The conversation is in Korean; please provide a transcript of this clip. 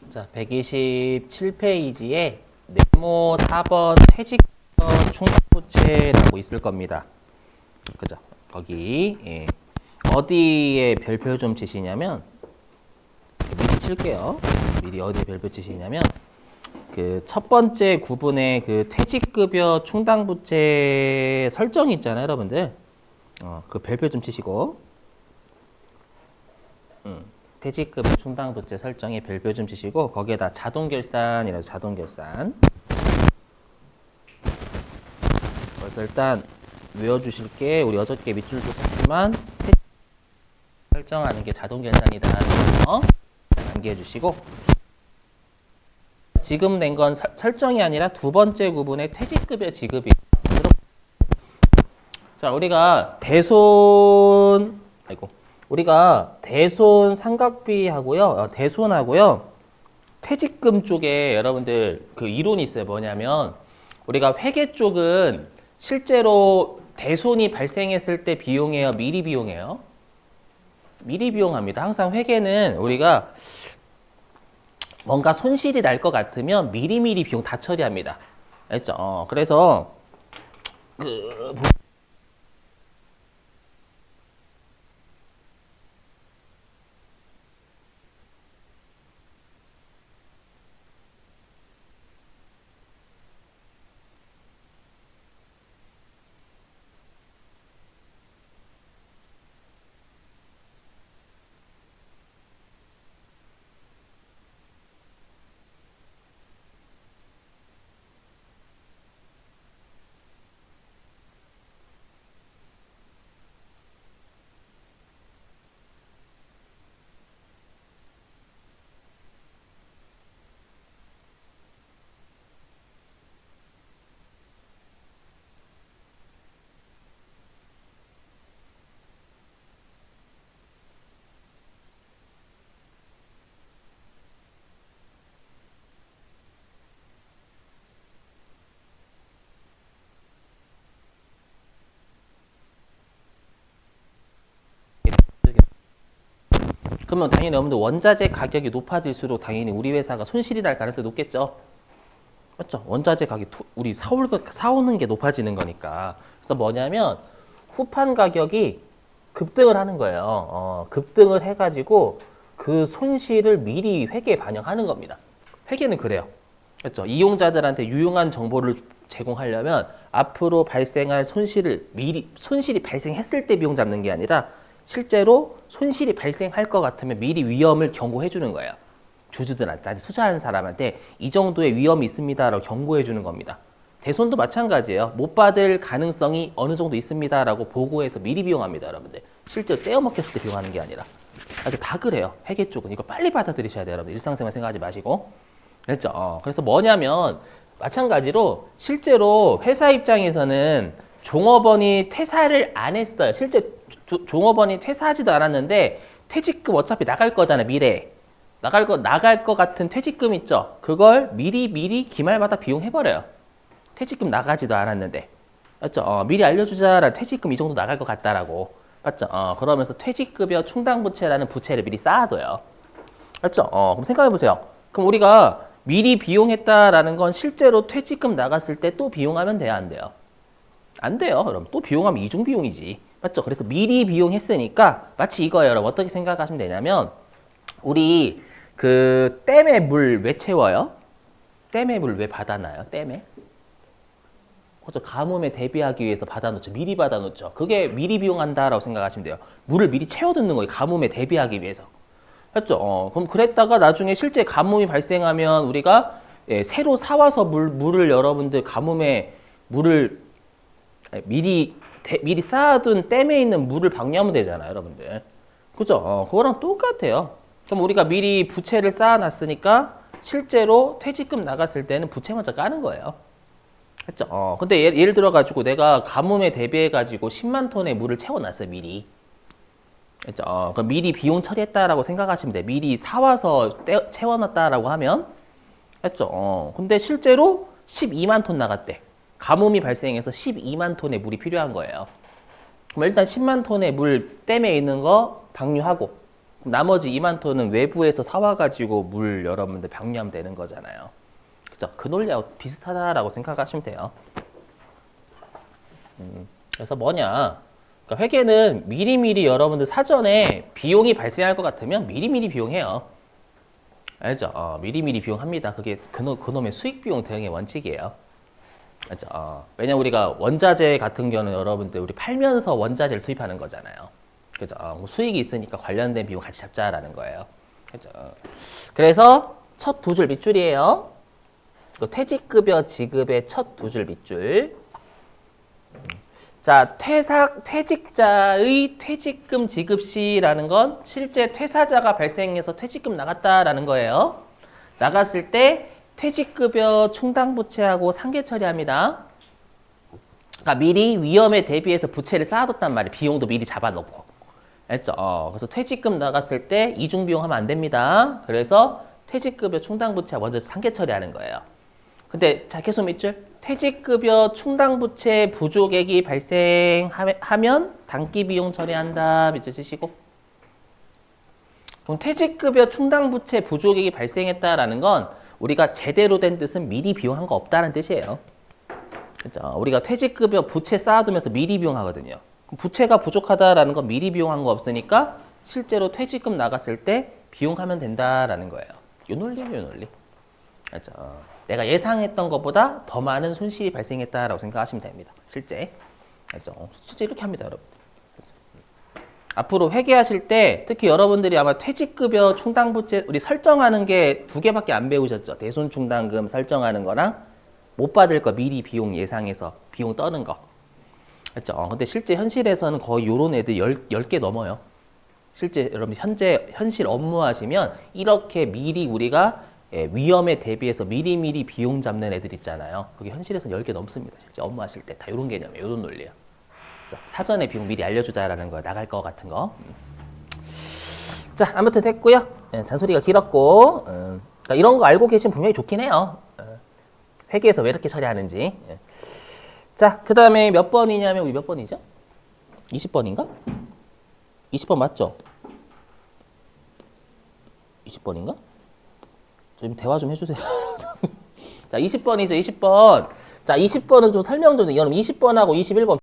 자, 127페이지에 네모 4번 퇴직 충당부채라고 있을 겁니다. 그죠? 거기 예. 어디에 별표 좀 치시냐면 미리 칠게요. 미리 어디에 별표 치시냐면 그 첫 번째 구분에 그 퇴직급여 충당부채 설정이 있잖아요, 여러분들. 그 별표 좀 치시고. 퇴직급여 충당부채 설정에 별표 좀 치시고 거기에다 자동결산이라고 자동결산. 그래서 일단 외워주실 게 우리 6개 밑줄도 썼지만 설정하는 게 자동결산이다라는 거 암기해 주시고 지금 낸 건 설정이 아니라 두 번째 구분의 퇴직급여 지급이. 자, 우리가 대손 삼각비하고요, 대손하고요, 퇴직금 쪽에 여러분들 그 이론이 있어요. 뭐냐면 우리가 회계 쪽은 실제로 대손이 발생했을 때 비용이에요, 미리 비용이에요? 미리 비용합니다. 항상 회계는 우리가 뭔가 손실이 날 것 같으면 미리미리 비용 다 처리합니다. 알죠? 그래서 그러면 당연히 여러분들 원자재 가격이 높아질수록 당연히 우리 회사가 손실이 날 가능성이 높겠죠. 맞죠? 원자재 가격이 우리 사오는 게 높아지는 거니까. 그래서 뭐냐면 후판 가격이 급등을 하는 거예요. 급등을 해가지고 그 손실을 미리 회계에 반영하는 겁니다. 회계는 그래요. 그렇죠? 이용자들한테 유용한 정보를 제공하려면 앞으로 발생할 손실을 미리 손실이 발생했을 때 비용 잡는 게 아니라 실제로 손실이 발생할 것 같으면 미리 위험을 경고해 주는 거예요. 주주들한테, 투자하는 사람한테 이 정도의 위험이 있습니다라고 경고해 주는 겁니다. 대손도 마찬가지예요. 못 받을 가능성이 어느 정도 있습니다라고 보고해서 미리 비용합니다, 여러분들. 실제로 떼어먹혔을 때 비용하는 게 아니라. 다 그래요. 회계 쪽은. 이거 빨리 받아들이셔야 돼요, 여러분들. 일상생활 생각하지 마시고. 그랬죠? 그래서 뭐냐면 마찬가지로 실제로 회사 입장에서는 종업원이 퇴사를 안 했어요. 실제 종업원이 퇴사하지도 않았는데 퇴직금 어차피 나갈 거잖아요, 미래에. 나갈 거 같은 퇴직금 있죠? 그걸 미리 기말마다 비용해버려요. 퇴직금 나가지도 않았는데. 맞죠? 미리 알려주자라 퇴직금 이 정도 나갈 것 같다라고. 맞죠? 그러면서 퇴직급여 충당부채라는 부채를 미리 쌓아둬요. 맞죠? 그럼 생각해보세요. 그럼 우리가 미리 비용했다라는 건 실제로 퇴직금 나갔을 때 또 비용하면 돼요, 안 돼요? 안 돼요. 여러분 또 비용하면 이중 비용이지. 맞죠? 그래서 미리 비용했으니까 마치 이거예요. 여러분 어떻게 생각하시면 되냐면 우리 그 댐에 물 왜 채워요? 댐에 물 왜 받아놔요? 댐에? 그죠? 가뭄에 대비하기 위해서 받아놓죠. 미리 받아놓죠. 그게 미리 비용한다라고 생각하시면 돼요. 물을 미리 채워두는 거예요. 가뭄에 대비하기 위해서. 맞죠? 그럼 그랬다가 나중에 실제 가뭄이 발생하면 우리가 새로 사와서 물을 여러분들 가뭄에 물을 미리 쌓아둔 댐에 있는 물을 방류하면 되잖아요, 여러분들. 그죠? 그거랑 똑같아요. 그럼 우리가 미리 부채를 쌓아놨으니까 실제로 퇴직금 나갔을 때는 부채 먼저 까는 거예요. 그죠? 근데 예를 들어가지고 내가 가뭄에 대비해가지고 10만 톤의 물을 채워놨어요, 미리. 그죠? 그럼 미리 비용 처리했다라고 생각하시면 돼요. 미리 사와서 채워놨다라고 하면. 그죠? 근데 실제로 12만 톤 나갔대. 가뭄이 발생해서 12만 톤의 물이 필요한 거예요. 그럼 일단 10만 톤의 물 댐에 있는 거 방류하고 그럼 나머지 2만 톤은 외부에서 사와가지고 물 여러분들 방류하면 되는 거잖아요. 그죠? 그 논리하고 비슷하다라고 생각하시면 돼요. 그래서 뭐냐? 그러니까 회계는 미리미리 여러분들 사전에 비용이 발생할 것 같으면 미리미리 비용해요. 알죠? 미리미리 비용합니다. 그게 그놈의 수익 비용 대응의 원칙이에요. 알죠? 왜냐면 우리가 원자재 같은 경우는 여러분들 우리 팔면서 원자재를 투입하는 거잖아요. 그죠? 뭐 수익이 있으니까 관련된 비용 같이 잡자라는 거예요. 그죠? 그래서 첫 두 줄 밑줄이에요. 퇴직급여 지급의 첫 두 줄 밑줄. 자, 퇴직자의 퇴직금 지급 시라는 건 실제 퇴사자가 발생해서 퇴직금 나갔다라는 거예요. 나갔을 때 퇴직급여 충당부채하고 상계 처리합니다. 그러니까 미리 위험에 대비해서 부채를 쌓아뒀단 말이에요. 비용도 미리 잡아놓고. 알죠? 그래서 퇴직금 나갔을 때 이중비용 하면 안 됩니다. 그래서 퇴직급여 충당부채 먼저 상계 처리하는 거예요. 근데 자, 계속 밑줄. 퇴직급여 충당부채 부족액이 발생하면 단기비용 처리한다. 밑줄 치시고. 그럼 퇴직급여 충당부채 부족액이 발생했다라는 건 우리가 제대로 된 뜻은 미리 비용한 거 없다는 뜻이에요. 그렇죠? 우리가 퇴직급여 부채 쌓아두면서 미리 비용하거든요. 부채가 부족하다라는 건 미리 비용한 거 없으니까 실제로 퇴직금 나갔을 때 비용하면 된다라는 거예요. 요 논리예요, 요 논리. 그렇죠? 내가 예상했던 것보다 더 많은 손실이 발생했다라고 생각하시면 됩니다. 실제. 그렇죠? 실제 이렇게 합니다, 여러분. 앞으로 회계하실 때 특히 여러분들이 아마 퇴직급여 충당부채 우리 설정하는 게 두 개밖에 안 배우셨죠. 대손충당금 설정하는 거랑 못 받을 거 미리 비용 예상해서 비용 떠는 거. 그렇죠. 근데 실제 현실에서는 거의 요런 애들 10개 넘어요. 실제 여러분 현실 업무하시면 이렇게 미리 우리가 위험에 대비해서 미리미리 비용 잡는 애들 있잖아요. 그게 현실에서는 10개 넘습니다. 실제 업무하실 때 다 요런 개념이에요. 요런 논리예요. 사전에 비용 미리 알려주자라는 거야. 나갈 거 같은 거. 자, 아무튼 됐고요. 잔소리가 길었고 그러니까 이런 거 알고 계시면 분명히 좋긴 해요. 회계에서 왜 이렇게 처리하는지. 자, 그 다음에 몇 번이냐면 우리 몇 번이죠? 20번인가? 20번 맞죠? 20번인가? 좀 대화 좀 해주세요. 자, 20번이죠, 20번. 자, 20번은 좀 설명 좀, 여러분 20번하고 21번